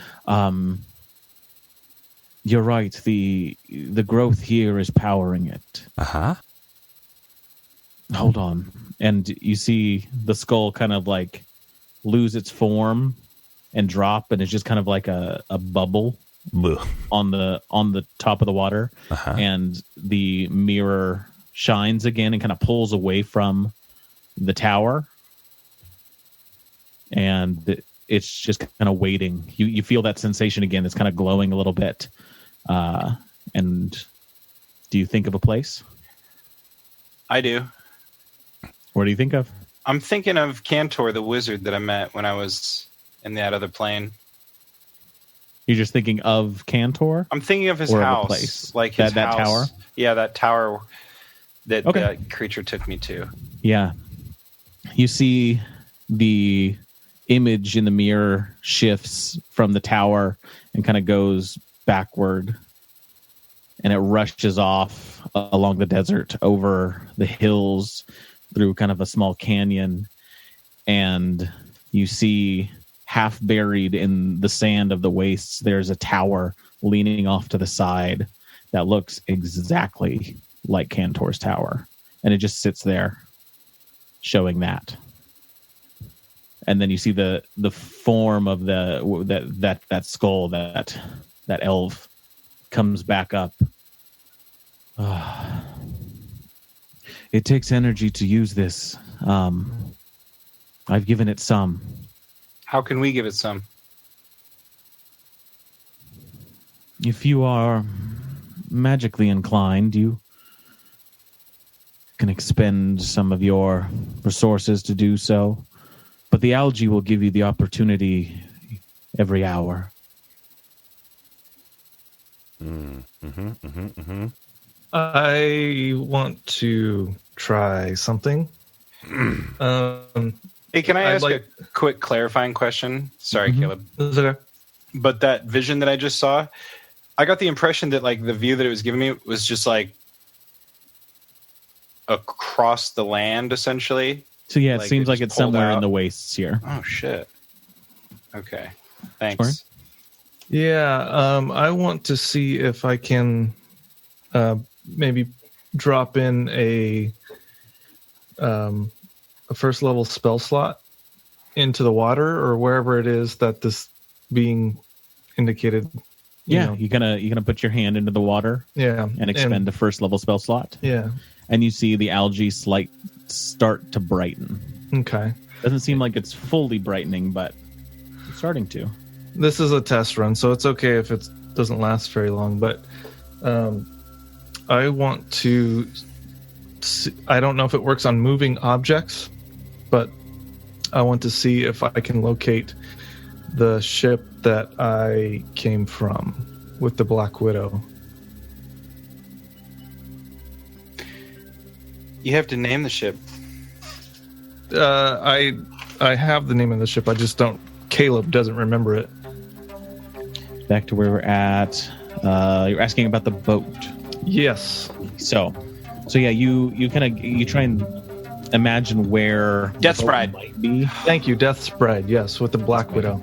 You're right, the growth here is powering it. Uh-huh. Hold on. And you see the skull kind of like lose its form and drop, and it's just kind of like a bubble on the top of the water. Uh-huh. And the mirror shines again and kind of pulls away from the tower. And it's just kind of waiting. You feel that sensation again. It's kind of glowing a little bit. And do you think of a place? I do. What do you think of? I'm thinking of Cantor, the wizard that I met when I was in that other plane. You're just thinking of Cantor? I'm thinking of his or house. Of a place? Like his that house. Tower? Yeah, that tower that Okay. that creature took me to. Yeah. You see the image in the mirror shifts from the tower and kind of goes backward. And it rushes off along the desert, over the hills, through kind of a small canyon. And you see, half buried in the sand of the wastes, there's a tower leaning off to the side that looks exactly like Cantor's tower. And it just sits there, showing that. And then you see the form of that skull, that elf comes back up. It takes energy to use this. I've given it some. How can we give it some? If you are magically inclined, you can expend some of your resources to do so. But the algae will give you the opportunity every hour. I want to try something. Hey, can I ask a quick clarifying question? Sorry, Caleb. Is it okay? But that vision that I just saw, I got the impression that like the view that it was giving me was just like across the land, essentially. So yeah, it Like, seems it like just it's somewhere pulled in out. the wastes here. Oh shit. Okay. Thanks. Sorry? Yeah, I want to see if I can maybe drop in a first level spell slot into the water or wherever it is that this being indicated. Yeah, you're gonna put your hand into the water. Yeah, and expend a first level spell slot. Yeah, and you see the algae start to brighten. Okay, doesn't seem like it's fully brightening, but it's starting to. This is a test run, so it's okay if it doesn't last very long. But I want to. I don't know if it works on moving objects, but I want to see if I can locate the ship that I came from with the Black Widow. You have to name the ship. I have the name of the ship. I just don't. Caleb doesn't remember it. Back to where we're at. You're asking about the boat. Yes. So yeah, you try and imagine where Death the boat Bride might be. Thank you, Death's Bride. Yes, with the Black Widow.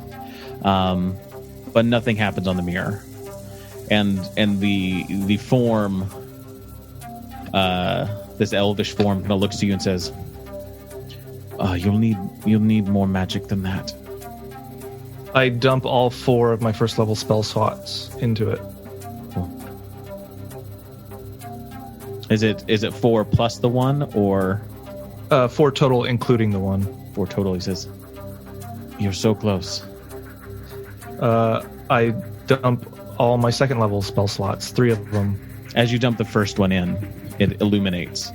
But nothing happens on the mirror, and the form, this elvish form, kind of looks to you and says, "You'll need more magic than that." I dump all 4 of my first level spell slots into it. Cool. Is it 4 plus the 1 or 4 total, including the 1. 4 total? He says, "You're so close." I dump all my second level spell slots, 3 of them. As you dump the first one in, it illuminates.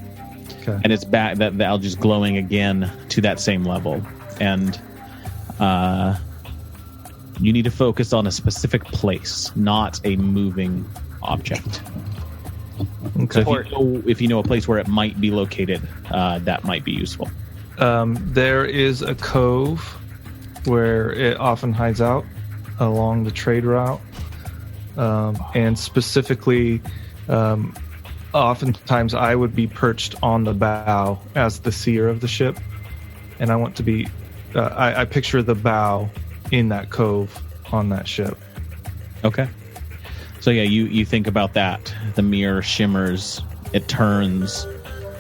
Okay. And it's back, that the algae's glowing again to that same level. And you need to focus on a specific place, not a moving object. Okay. So if you know a place where it might be located, that might be useful. There is a cove where it often hides out along the trade route. And specifically, oftentimes I would be perched on the bow as the seer of the ship. And I want to be, I picture the bow in that cove on that ship. Okay. So yeah, you think about that. The mirror shimmers, it turns,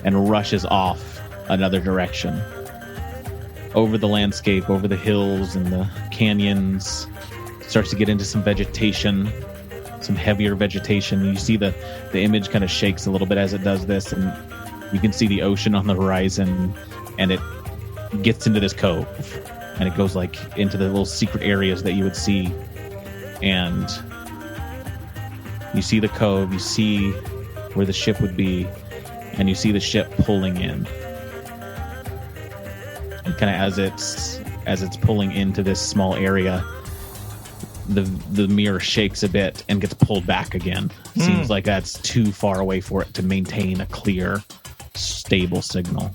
and rushes off another direction. Over the landscape, over the hills and the canyons, starts to get into some vegetation, some heavier vegetation. You see the image kind of shakes a little bit as it does this, and you can see the ocean on the horizon, and it gets into this cove, and it goes like into the little secret areas that you would see, and you see the cove, you see where the ship would be, and you see the ship pulling in. And kind of as it's pulling into this small area, the mirror shakes a bit and gets pulled back again. Seems like that's too far away for it to maintain a clear, stable signal.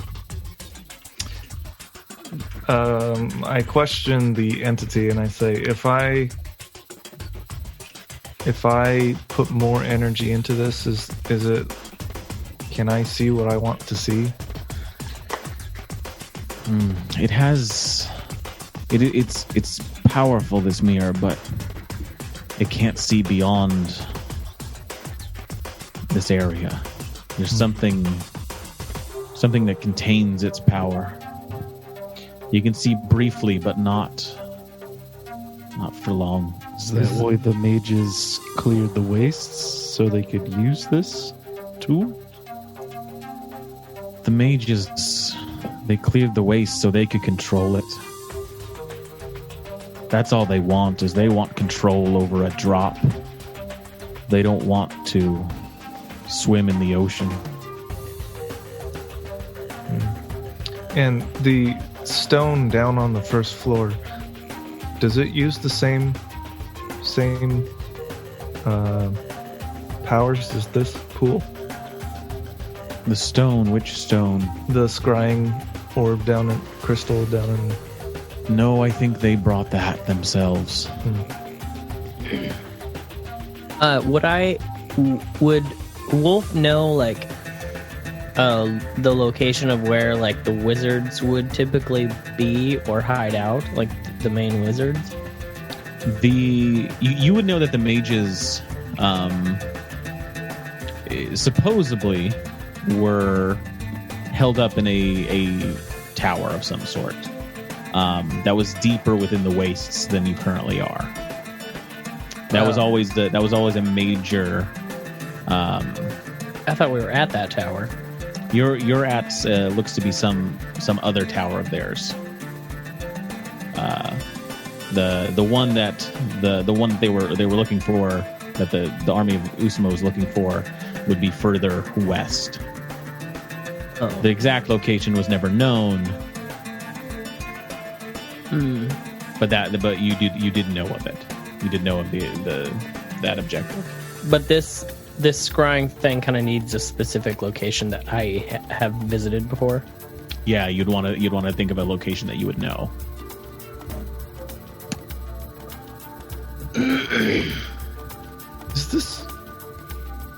I question the entity and I say, if I put more energy into this, is it? Can I see what I want to see? It has. It's powerful, this mirror, but it can't see beyond this area. There's something that contains its power. You can see briefly, but not for long. Is that why the mages cleared the wastes so they could use this tool? The mages, they cleared the waste so they could control it. That's all they want, is they want control over a drop. They don't want to swim in the ocean. And the stone down on the first floor, does it use the same powers as this pool? The stone, which stone? The scrying orb down in crystal down in. No, I think they brought that themselves. Would Wolf know like the location of where like the wizards would typically be or hide out, like the main wizards? You would know that the mages supposedly were held up in a tower of some sort that was deeper within the wastes than you currently are. That was always a major. I thought we were at that tower. You're at looks to be some other tower of theirs. The one that they were looking for, that the army of Usama was looking for, would be further west. Oh. The exact location was never known, But you did know of it. You did know of that objective. But this scrying thing kind of needs a specific location that I have visited before. Yeah, you'd want to think of a location that you would know.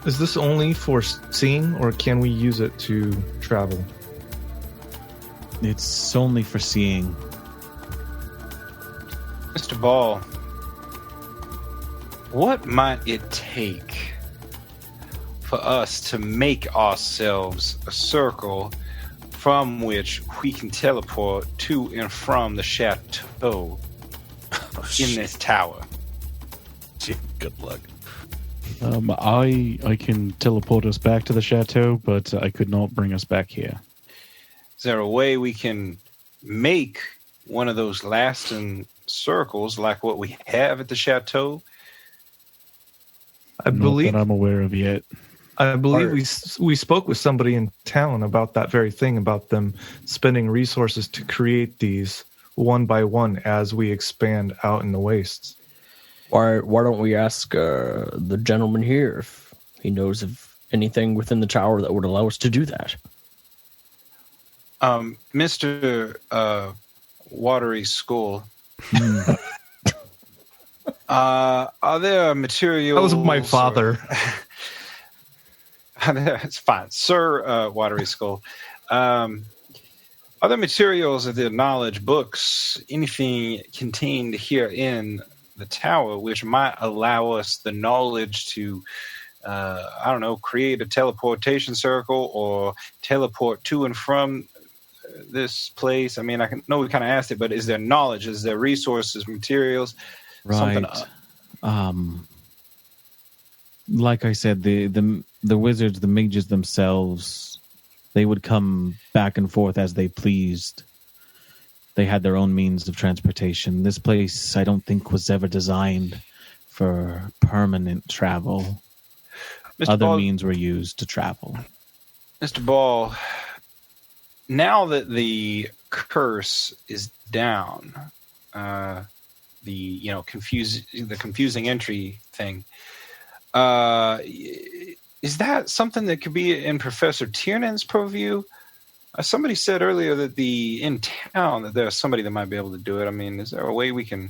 Is this only for seeing, or can we use it to travel? It's only for seeing. Mr. Ball, what might it take for us to make ourselves a circle from which we can teleport to and from the chateau in this tower? Gee, good luck. I can teleport us back to the chateau, but I could not bring us back here. Is there a way we can make one of those lasting circles like what we have at the chateau? I believe that I'm aware of yet. I believe we spoke with somebody in town about that very thing, about them spending resources to create these one by one as we expand out in the wastes. Why don't we ask the gentleman here if he knows of anything within the tower that would allow us to do that? Mr. Watery Skull, are there materials? That was my father. It's fine, Sir Watery Skull. Are there materials of the knowledge books, anything contained here in the tower which might allow us the knowledge to, create a teleportation circle or teleport to and from this place? I mean, I know we kind of asked it, but is there knowledge? Is there resources, materials? Right. Like I said, the wizards, the mages themselves, they would come back and forth as they pleased. They had their own means of transportation. This place, I don't think, was ever designed for permanent travel. Mr. Other Ball, means were used to travel. Mr. Ball, now that the curse is down, the confusing entry thing, is that something that could be in Professor Tiernan's purview? Somebody said earlier that in town that there's somebody that might be able to do it. I mean, is there a way we can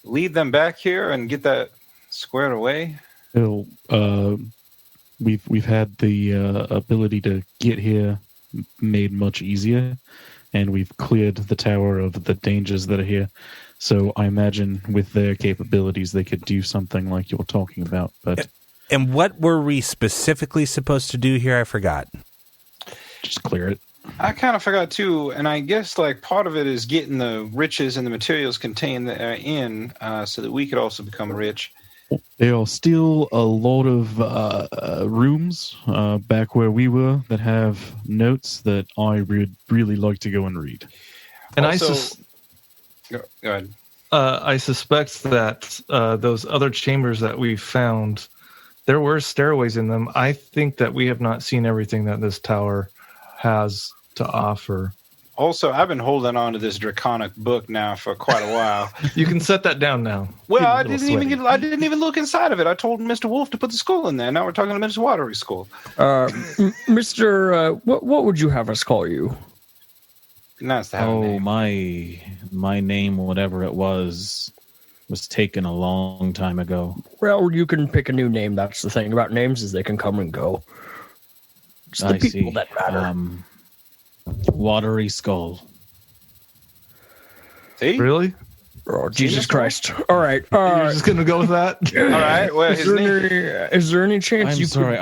lead them back here and get that squared away? Well, we've had the ability to get here made much easier, and we've cleared the tower of the dangers that are here. So I imagine with their capabilities, they could do something like you're talking about. But and what were we specifically supposed to do here? I forgot. Just clear it. I kind of forgot too, and I guess like part of it is getting the riches and the materials contained in, so that we could also become rich. There are still a lot of rooms back where we were that have notes that I would really like to go and read. And also, go ahead. I suspect that those other chambers that we found, there were stairways in them. I think that we have not seen everything that this tower has to offer. Also, I've been holding on to this draconic book now for quite a while. You can set that down now. Well, I didn't even look inside of it. I told Mr. Wolf to put the skull in there. Now we're talking to Mr. Watery Skull. Mr. What would you have us call you? Nice to have a name. my name, whatever it was taken a long time ago. Well, you can pick a new name. That's the thing about names, is they can come and go. It's the people that matter. Watery Skull. See? Really? Oh, Jesus Christ. All right. You're just going to go with that? All right. Well, is there any chance I'm sorry.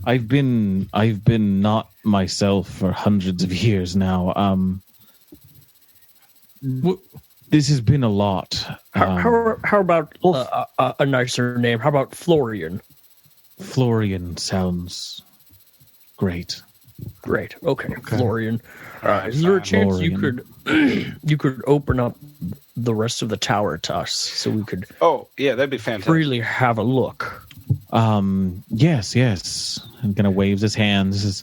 I've been not myself for hundreds of years now. This has been a lot. How about a nicer name? How about Florian? Florian sounds great. Great. Okay. Florian. Is there a chance Florian. you could open up the rest of the tower to us so we could? Oh, yeah, that'd be fantastic. Really have a look. Yes. I'm gonna wave his hands.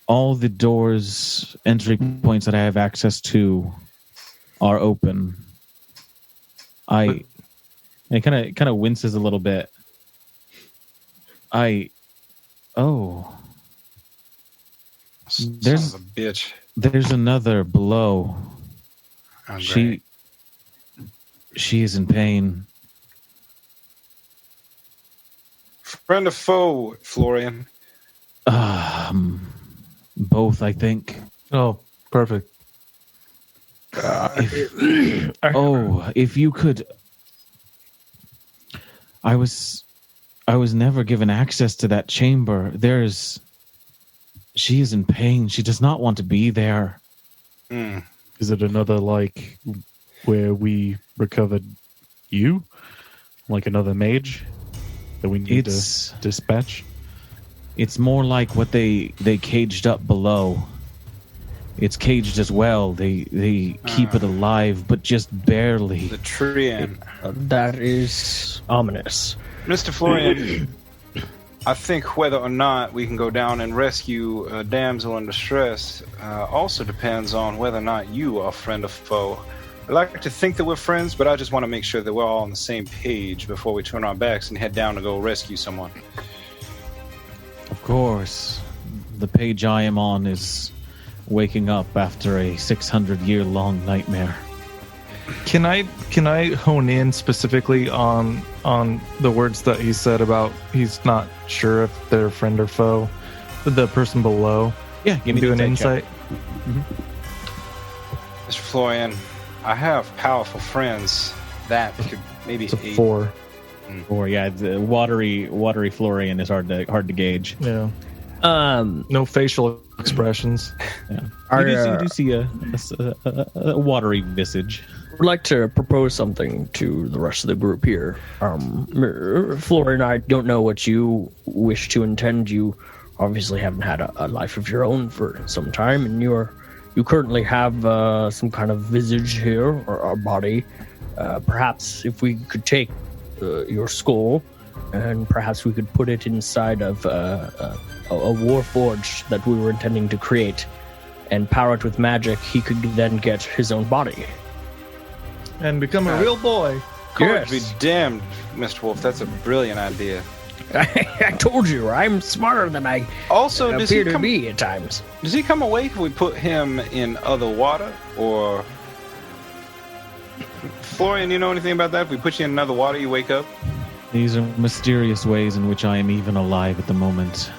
all the doors, entry points that I have access to are open. It kind of winces a little bit. There's a bitch. There's another below. Oh, she is in pain. Friend or foe, Florian? Both, I think. Oh, perfect. If you could. I was never given access to that chamber. She is in pain. She does not want to be there. Is it another like where we recovered you? Like another mage that we need to dispatch? It's more like what they caged up below. It's caged as well. They keep it alive, but just barely. The Trian. That is ominous. Mr. Florian, I think whether or not we can go down and rescue a damsel in distress also depends on whether or not you are friend or foe. I like to think that we're friends, but I just want to make sure that we're all on the same page before we turn our backs and head down to go rescue someone. Of course. The page I am on is waking up after a 600-year-long nightmare. Can I hone in specifically on the words that he said about he's not sure if they're friend or foe? The person below. Yeah, give me an insight. Mr. Florian, I have powerful friends that could maybe It's a aid. 4. Or yeah, the watery Florian is hard to gauge. Yeah. No facial expressions. Yeah. You do see a watery visage. I'd like to propose something to the rest of the group here. Florian, I don't know what you wish to intend. You obviously haven't had a life of your own for some time, and you currently have some kind of visage here or body. Perhaps if we could take your skull, and perhaps we could put it inside of a warforge that we were intending to create, and power it with magic. He could then get his own body. And become a real boy. Courage be damned, Mr. Wolf. That's a brilliant idea. I told you, I'm smarter than I Also, appear to be at times. Does he come awake if we put him in other water? Or... Florian, you know anything about that? If we put you in another water, you wake up? These are mysterious ways in which I am even alive at the moment.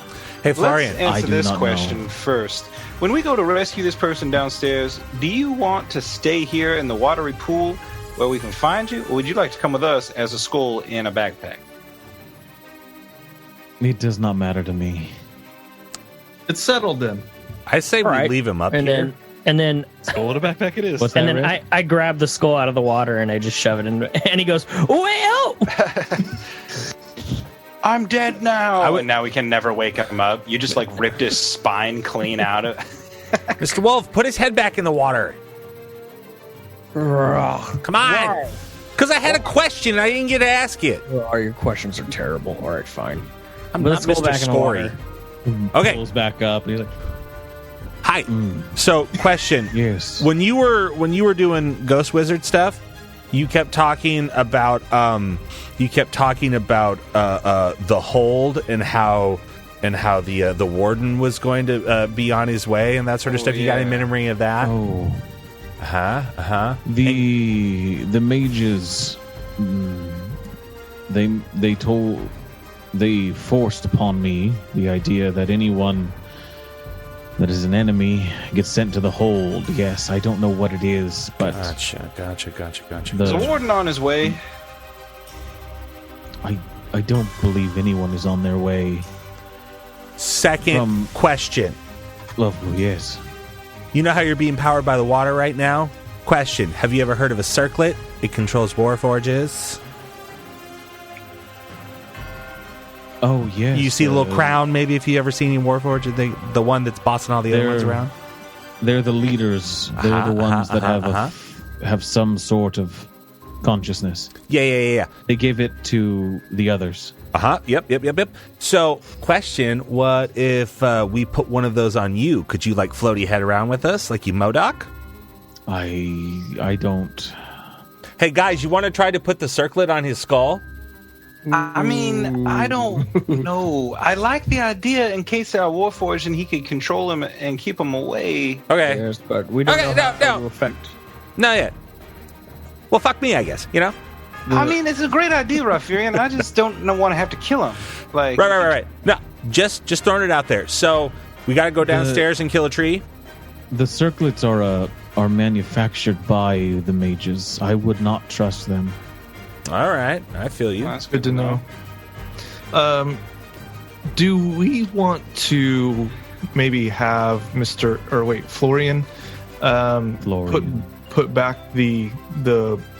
Hey, Florian. Let's answer this question first. When we go to rescue this person downstairs, do you want to stay here in the watery pool where we can find you? Or would you like to come with us as a skull in a backpack? It does not matter to me. It's settled then. I say we leave him up here. And then Skull in a backpack it is. What's that, and then Rick? I grab the skull out of the water and I just shove it in, and he goes, "Well, I'm dead now." And now we can never wake him up. You just like ripped his spine clean out of. Mr. Wolf, put his head back in the water. Come on. Because I had a question and I didn't get to ask it. oh, your questions are terrible." All right, fine. I'm Let's not go Mr. back in the Scory. water. Okay. Pulls back up and he's like, Hi. So, question. yes. When you were doing Ghost Wizard stuff, you kept talking about the hold and how the warden was going to be on his way and that sort of stuff. You got any memory of that? Oh. The The mages, they forced upon me the idea that anyone that is an enemy gets sent to the hold. Yes, I don't know what it is, but Gotcha. Is a warden on his way? I don't believe anyone is on their way. Second question. Lovely, yes. You know how you're being powered by the water right now? Question. Have you ever heard of a circlet? It controls warforges. Oh, yes. You see a little crown, maybe, if you ever seen any warforge, the one that's bossing all the other ones around? They're the leaders. They're the ones that have some sort of consciousness. Yeah. They give it to the others. Yep. So, question, what if we put one of those on you? Could you, like, float your head around with us, like you MODOK? I don't... Hey, guys, you want to try to put the circlet on his skull? I mean, I don't know. I like the idea in case they're Warforged and he could control him and keep him away. Okay. Yes, but we don't know how it will affect. Not yet. Well, fuck me, I guess, you know? I mean, it's a great idea, Rafirian. I just don't want to have to kill him. Like, Right. No, just throwing it out there. So, we got to go downstairs and kill a tree? The circlets are manufactured by the mages. I would not trust them. All right, I feel you. Well, that's good to know. Do we want to maybe have Florian, put back the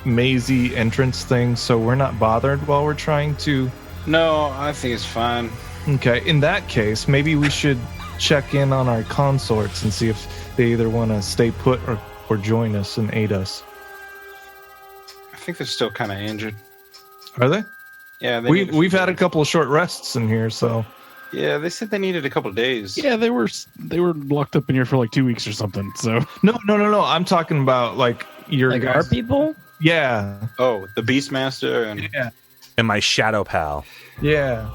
mazy entrance thing so we're not bothered while we're trying to... No, I think it's fine. Okay, in that case, maybe we should check in on our consorts and see if they either want to stay put or join us and aid us. I think they're still kind of injured. Are they? Yeah, we've had a couple of short rests in here, so... Yeah, they said they needed a couple of days. Yeah, they were locked up in here for like 2 weeks or something. So no. I'm talking about like your like our people. Yeah. Oh, the Beastmaster and my shadow pal. Yeah.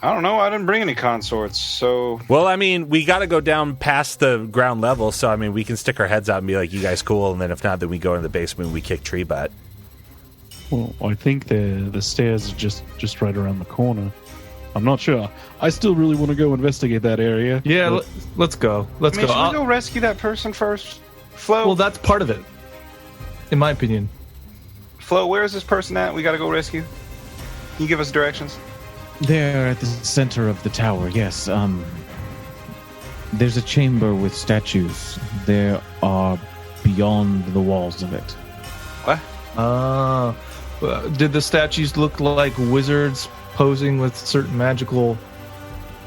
I don't know. I didn't bring any consorts, so... Well, I mean, we got to go down past the ground level, so, I mean, we can stick our heads out and be like, you guys cool, and then if not, then we go into the basement and we kick tree butt. well, I think the stairs are just right around the corner. I'm not sure. I still really want to go investigate that area. Yeah, let's go. Let's go. Should we go rescue that person first? Flo? Well, that's part of it, in my opinion. Flo, where is this person at? We got to go rescue. Can you give us directions? They're at the center of the tower, yes. There's a chamber with statues. They are beyond the walls of it. What? Did the statues look like wizards posing with certain magical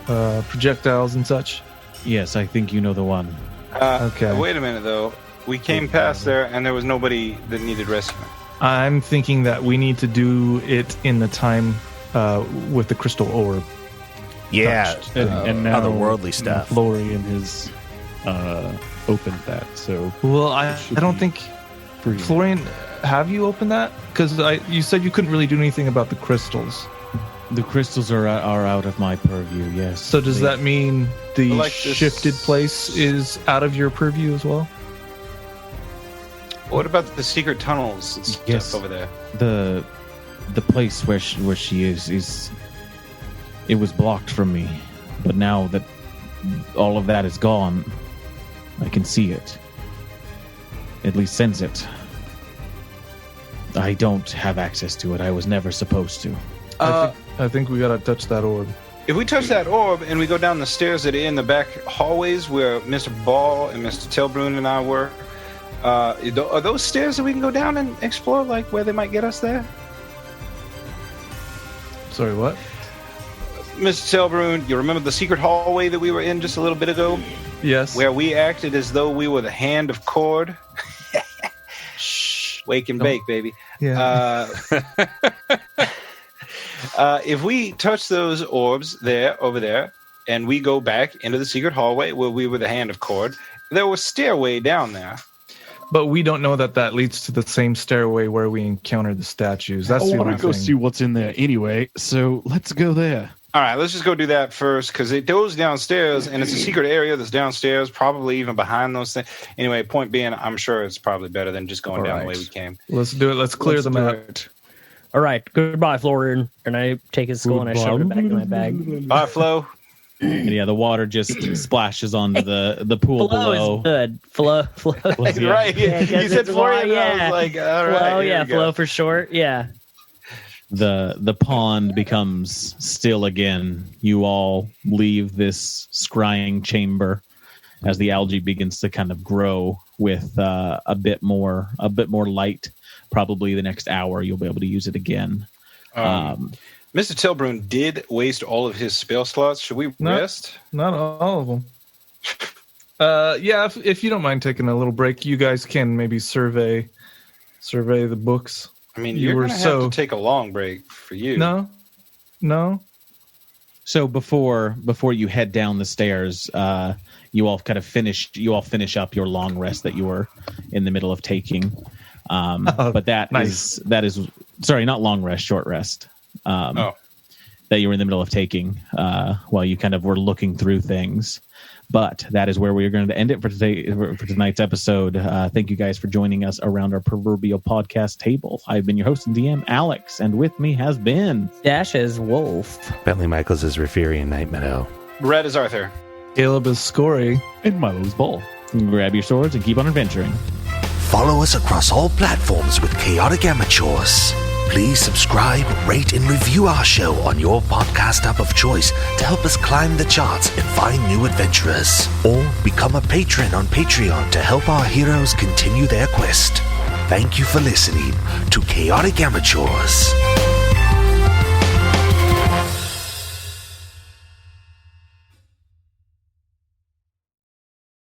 projectiles and such? Yes, I think you know the one. Okay. Wait a minute, though. We came past there, and there was nobody that needed rescuing. I'm thinking that we need to do it in the time with the crystal orb. Yeah, And now otherworldly stuff. Florian has opened that, so... Well, I don't think... Free. Florian, have you opened that? Because you said you couldn't really do anything about the crystals. The crystals are out of my purview, yes. So does that mean the Like shifted place is out of your purview as well? What about the secret tunnels and stuff Yes. over there? The place where she is it was blocked from me, but now that all of that is gone, I can see it. At least sense it. I don't have access to it. I was never supposed to. I think we gotta touch that orb. If we touch that orb and we go down the stairs that are in the back hallways where Mr. Ball and Mr. Telbrun and I were, are those stairs that we can go down and explore, like where they might get us there? Sorry, what? Mr. Telbrun, you remember the secret hallway that we were in just a little bit ago? Yes. Where we acted as though we were the hand of Cord? Shh. Wake and bake, baby. Yeah. If we touch those orbs over there, and we go back into the secret hallway where we were the hand of Cord, there was a stairway down there. But we don't know that leads to the same stairway where we encountered the statues. That's I the want only to go thing. see what's in there anyway, so let's go there. All right, let's just go do that first, because it goes downstairs, and it's a secret area that's downstairs, probably even behind those things. Anyway, point being, I'm sure it's probably better than just going down the way we came. Let's do it. Let's clear the map. All right, goodbye, Florian. And I take his skull and I shove it back in my bag. Bye, Flo. And yeah, the water just splashes onto the pool Flo below. is good. Flo. Yeah. Right. Yeah, you said Florian, and I yeah. was like, all right. Flo, here yeah, we go. Flo for short. Yeah. The pond becomes still again. You all leave this scrying chamber as the algae begins to kind of grow with a bit more light. Probably the next hour you'll be able to use it again. Mr. Telbrun did waste all of his spell slots. Should we rest? Not all of them. Yeah, if you don't mind taking a little break, you guys can maybe survey the books. I mean, You you're were going to so- have to take a long break for you. No. So before you head down the stairs, you all finish up your long rest that you were in the middle of taking. But that nice. is sorry, not long rest, short rest. That you were in the middle of taking while you kind of were looking through things. But that is where we are going to end it for tonight's episode. Thank you guys for joining us around our proverbial podcast table. I've been your host and DM, Alex, and with me has been Dash as Wolf. Bentley Michaels is Rafiri Night Meadow. Red is Arthur. Caleb is Scory. And Milo's Ball. Grab your swords and keep on adventuring. Follow us across all platforms with Chaotic Amateurs. Please subscribe, rate, and review our show on your podcast app of choice to help us climb the charts and find new adventurers. Or become a patron on Patreon to help our heroes continue their quest. Thank you for listening to Chaotic Amateurs.